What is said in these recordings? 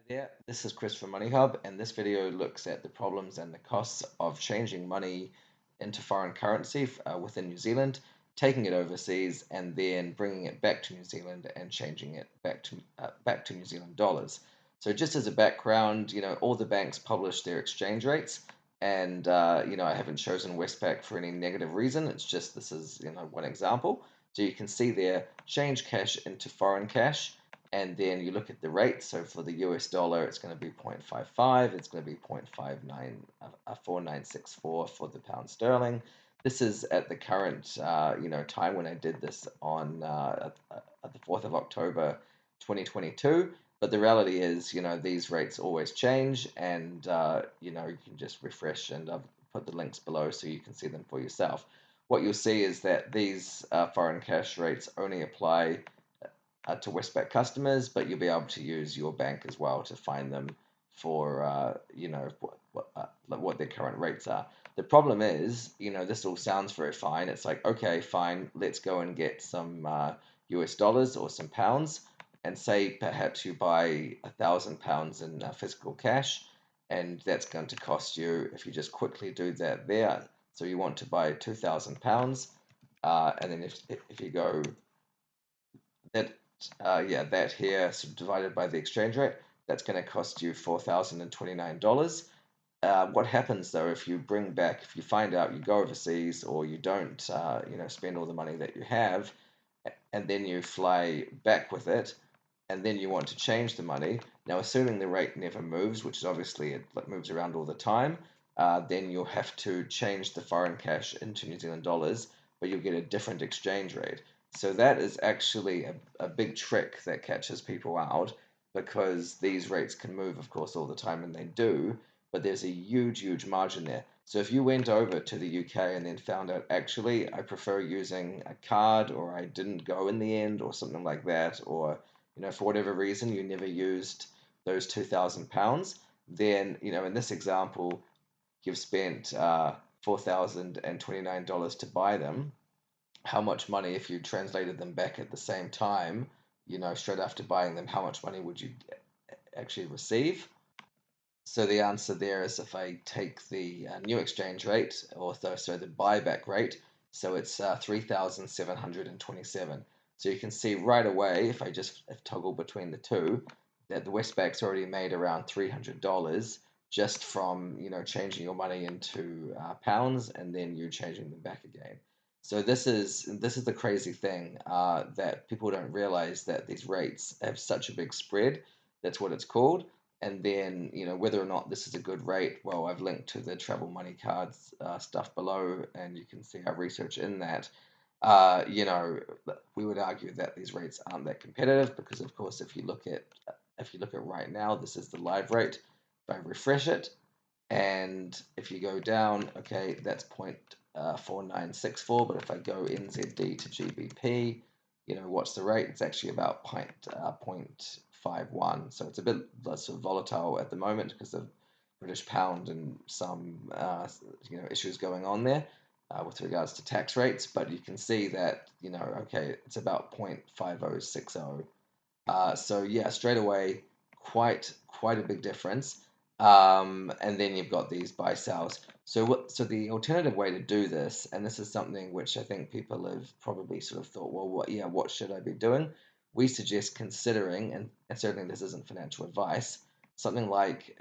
There, this is Chris from MoneyHub, and this video looks at the problems and the costs of changing money into foreign currency within New Zealand, taking it overseas, and then bringing it back to New Zealand and changing it back to New Zealand dollars. So, just as a background, all the banks publish their exchange rates, and I haven't chosen Westpac for any negative reason. It's just this is one example. So you can see there, change cash into foreign cash and then you look at the rate. So for the US dollar, it's going to be 0.55, it's going to be 0.4964 for the pound sterling. This is at the current time when I did this on at the 4th of October 2022. But the reality is, these rates always change, and you can just refresh, and I've put the links below so you can see them for yourself. What you'll see is that these foreign cash rates only apply to Westpac customers, but you'll be able to use your bank as well to find them for what their current rates are. The problem is, this all sounds very fine. It's like, okay, fine, let's go and get some US dollars or some pounds, and say perhaps you buy £1,000 in physical cash, and that's going to cost you, if you just quickly do that there. So you want to buy £2,000, and then if you go that that here divided by the exchange rate, that's going to cost you $4,029. What happens though if you find out you go overseas or you don't, spend all the money that you have, and then you fly back with it, and then you want to change the money. Now, assuming the rate never moves, which is obviously it moves around all the time, then you'll have to change the foreign cash into New Zealand dollars, but you'll get a different exchange rate. So that is actually a big trick that catches people out because these rates can move, of course, all the time, and they do, but there's a huge, huge margin there. So if you went over to the UK and then found out, actually, I prefer using a card, or I didn't go in the end, or something like that, or for whatever reason you never used those £2,000, then in this example you've spent $4,029 to buy them. How much money, if you translated them back at the same time, straight after buying them, how much money would you actually receive? So the answer there is, if I take the new exchange rate, or the buyback rate, so it's 3,727. So you can see right away, if I just toggle between the two, that the Westpac's already made around $300 just from changing your money into pounds and then you changing them back again. So this is the crazy thing, that people don't realize, that these rates have such a big spread. That's what it's called. And then, whether or not this is a good rate, well, I've linked to the travel money cards stuff below, and you can see our research in that. We would argue that these rates aren't that competitive because, of course, if you look at right now, this is the live rate. If I refresh it, and if you go down, okay, that's 0.4964. But if I go NZD to GBP, what's the rate? It's actually about 0.51. So it's a bit less volatile at the moment because of British pound and some issues going on there with regards to tax rates. But you can see that okay, it's about 0.5060. So yeah, straight away, quite a big difference. And then you've got these buy sells. So the alternative way to do this, and this is something which I think people have probably sort of thought, well, what should I be doing? We suggest considering, and certainly this isn't financial advice, something like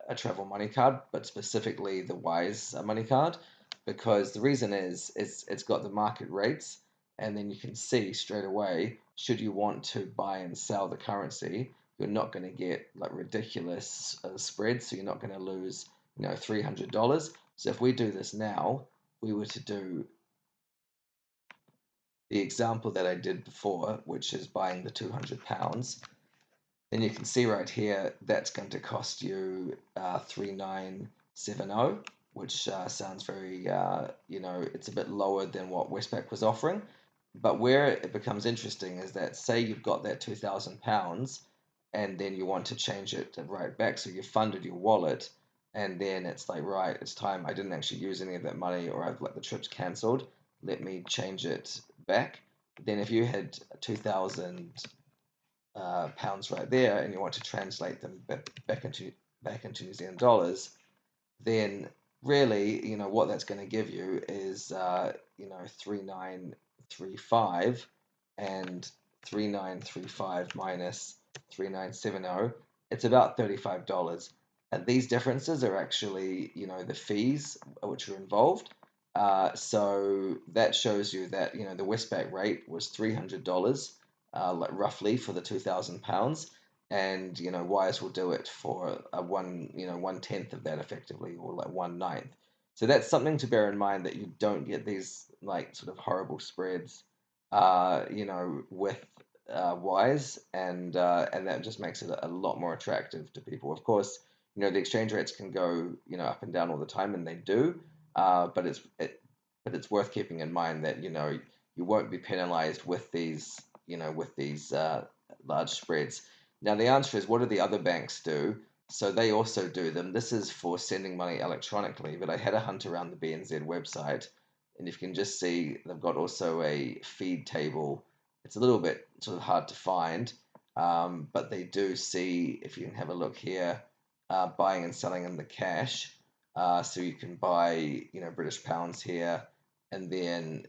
a travel money card, but specifically the Wise money card, because the reason is it's got the market rates, and then you can see straight away, should you want to buy and sell the currency, you're not going to get like ridiculous spreads, so you're not going to lose $300. So if we do this now, we were to do the example that I did before, which is buying the £200, then you can see right here that's going to cost you 3970, which sounds very it's a bit lower than what Westpac was offering. But where it becomes interesting is that, say you've got that £2,000 and then you want to change it right back, so you've funded your wallet, and then it's like, right, it's time, I didn't actually use any of that money, or I've let the trips cancelled, let me change it back. Then if you had 2,000 pounds right there, and you want to translate them back into New Zealand dollars, then really, what that's going to give you is, 3935, and 3935 minus 3970, it's about $35. And these differences are actually, the fees which are involved. So that shows you that, the Westpac rate was $300, like roughly for the £2,000, and Wise will do it for a 1/10 of that effectively, or like 1/9. So that's something to bear in mind, that you don't get these like sort of horrible spreads, with Wise, and that just makes it a lot more attractive to people. Of course, the exchange rates can go up and down all the time, and they do, but it's worth keeping in mind that you won't be penalized with these large spreads. Now, the answer is, what do the other banks do? So they also do them. This is for sending money electronically, but I had a hunt around the BNZ website, and you can just see they've got also a feed table. It's a little bit sort of hard to find, but they do see, if you can have a look here, buying and selling in the cash. So you can buy, British pounds here, and then,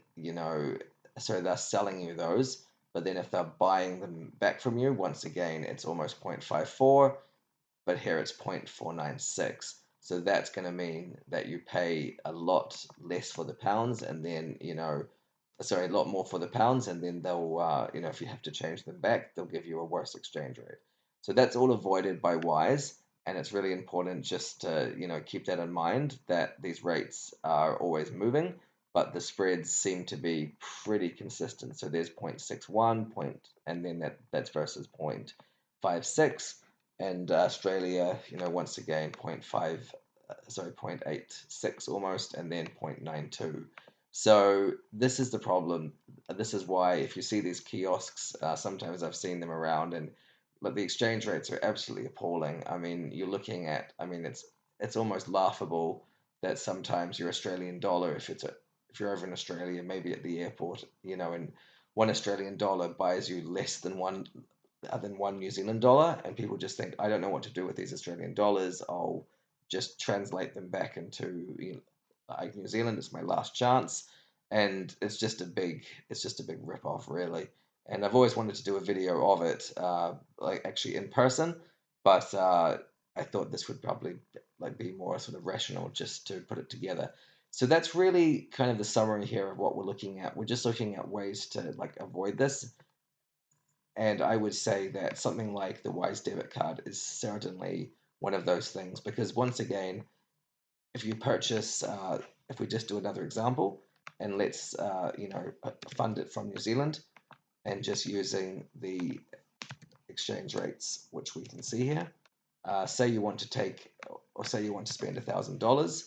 so they're selling you those. But then if they're buying them back from you, once again, it's almost 0.54, but here it's 0.496. So that's going to mean that you pay a lot less for the pounds, and then, a lot more for the pounds, and then they'll, if you have to change them back, they'll give you a worse exchange rate. So that's all avoided by Wise, and it's really important just to, keep that in mind, that these rates are always moving, but the spreads seem to be pretty consistent. So there's 0.61 and then that's versus 0.56, and Australia, once again 0.86 almost, and then 0.92. So this is the problem. This is why, if you see these kiosks, sometimes I've seen them around, and but the exchange rates are absolutely appalling. I mean, you're looking at, it's almost laughable that sometimes your Australian dollar, if you're over in Australia, maybe at the airport, and one Australian dollar buys you less than one New Zealand dollar, and people just think, I don't know what to do with these Australian dollars. I'll just translate them back into like New Zealand. It's my last chance, and it's just a big rip off, really. And I've always wanted to do a video of it, like actually in person, but I thought this would probably like be more sort of rational just to put it together. So that's really kind of the summary here of what we're looking at. We're just looking at ways to like avoid this. And I would say that something like the Wise Debit Card is certainly one of those things, because once again, if you purchase, if we just do another example, and let's fund it from New Zealand, and just using the exchange rates which we can see here. Say you want to take, or say you want to spend $1,000,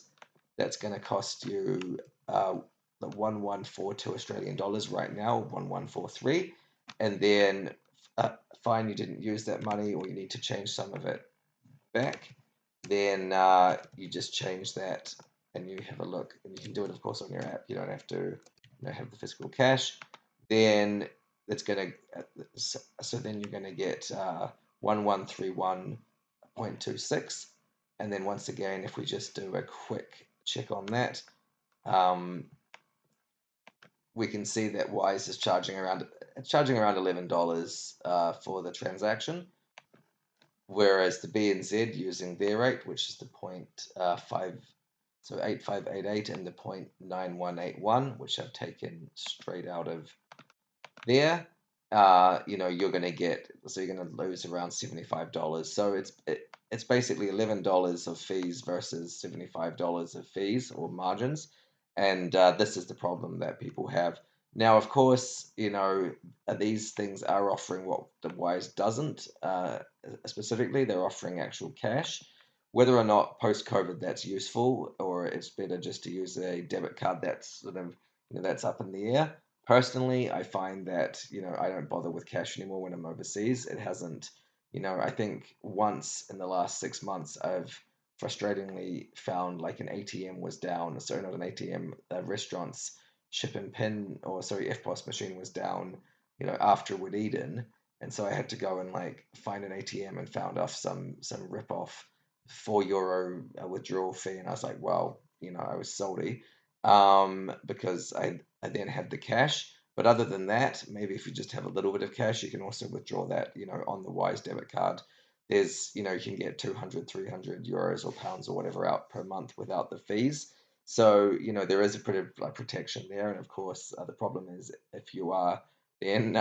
that's going to cost you the 1142 Australian dollars right now, 1143, and then fine, you didn't use that money, or you need to change some of it back, then you just change that, and you have a look, and you can do it, of course, on your app. You don't have to have the physical cash. Then it's going to, so then you're going to get 1131.26, and then once again, if we just do a quick check on that, we can see that Wise is charging around $11 for the transaction, whereas the BNZ, using their rate, which is the 8588, and the 0.9181, which I've taken straight out of there, you're going to get, so you're going to lose around $75. So it's basically $11 of fees versus $75 of fees or margins, and this is the problem that people have. Now, of course, these things are offering what the Wise doesn't. Specifically, they're offering actual cash. Whether or not post-COVID that's useful, or it's better just to use a debit card, that's sort of that's up in the air. Personally, I find that I don't bother with cash anymore when I'm overseas. It hasn't, I think once in the last 6 months, I've frustratingly found like an ATM was down. Sorry, not an ATM. Restaurant's chip and pin, or sorry, FPOS machine was down. After we'd eaten, And so I had to go and like find an ATM and found off some rip off €4 withdrawal fee, and I was like, well, I was salty, because I then had the cash. But other than that, maybe if you just have a little bit of cash, you can also withdraw that, on the Wise debit card. There's, you can get 200, €300 or pounds or whatever out per month without the fees. So, there is a bit of like protection there. And of course, the problem is if you are then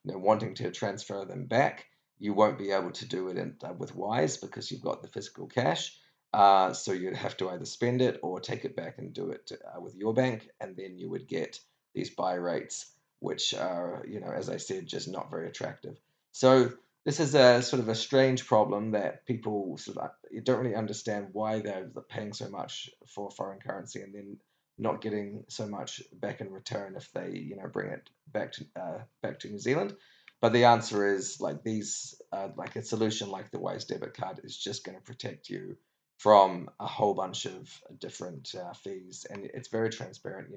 wanting to transfer them back, you won't be able to do it with Wise because you've got the physical cash. So you'd have to either spend it or take it back and do it with your bank, and then you would get these buy rates, which are, as I said, just not very attractive. So this is a sort of a strange problem that people sort of you don't really understand why they're paying so much for foreign currency and then not getting so much back in return if they bring it back to New Zealand. But the answer is like these like a solution like the Wise debit card is just going to protect you from a whole bunch of different fees, and it's very transparent.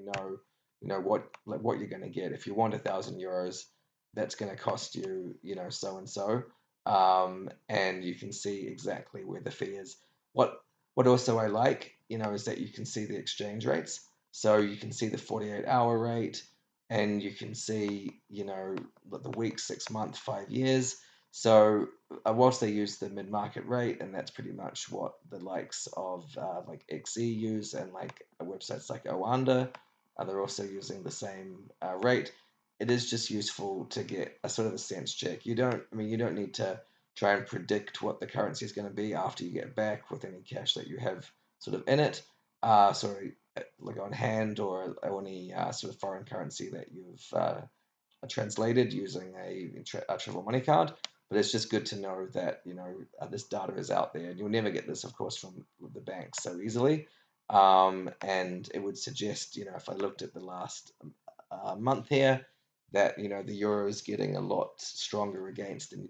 What you're going to get. If you want €1,000, that's going to cost you so and so, and you can see exactly where the fee is. What also I like, is that you can see the exchange rates. So you can see the 48-hour rate, and you can see, the week, 6 month, 5 years. So whilst they use the mid-market rate, and that's pretty much what the likes of like XE use, and like websites like Oanda, they're also using the same rate. It is just useful to get a sort of a sense check. You don't need to try and predict what the currency is going to be after you get back with any cash that you have sort of in it. Like on hand, or any sort of foreign currency that you've translated using a travel money card. But it's just good to know that this data is out there, and you'll never get this, of course, from the banks so easily. And it would suggest, if I looked at the last month here, that the euro is getting a lot stronger against the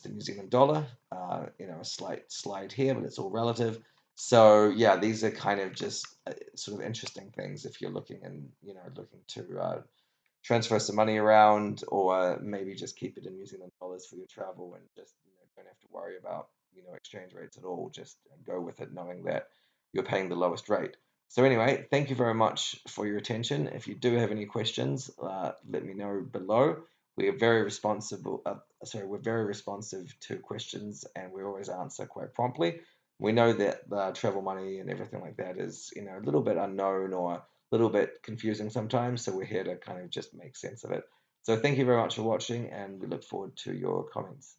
New Zealand dollar. A slight slide here, but it's all relative. So yeah, these are kind of just sort of interesting things if you're looking to transfer some money around, or maybe just keep it in New Zealand dollars for your travel, and just don't have to worry about exchange rates at all. Just go with it, knowing that you're paying the lowest rate. So anyway, thank you very much for your attention. If you do have any questions, let me know below. We are very responsible. We're very responsive to questions, and we always answer quite promptly. We know that the travel money and everything like that is a little bit unknown or a little bit confusing sometimes, so we're here to kind of just make sense of it. So thank you very much for watching, and we look forward to your comments.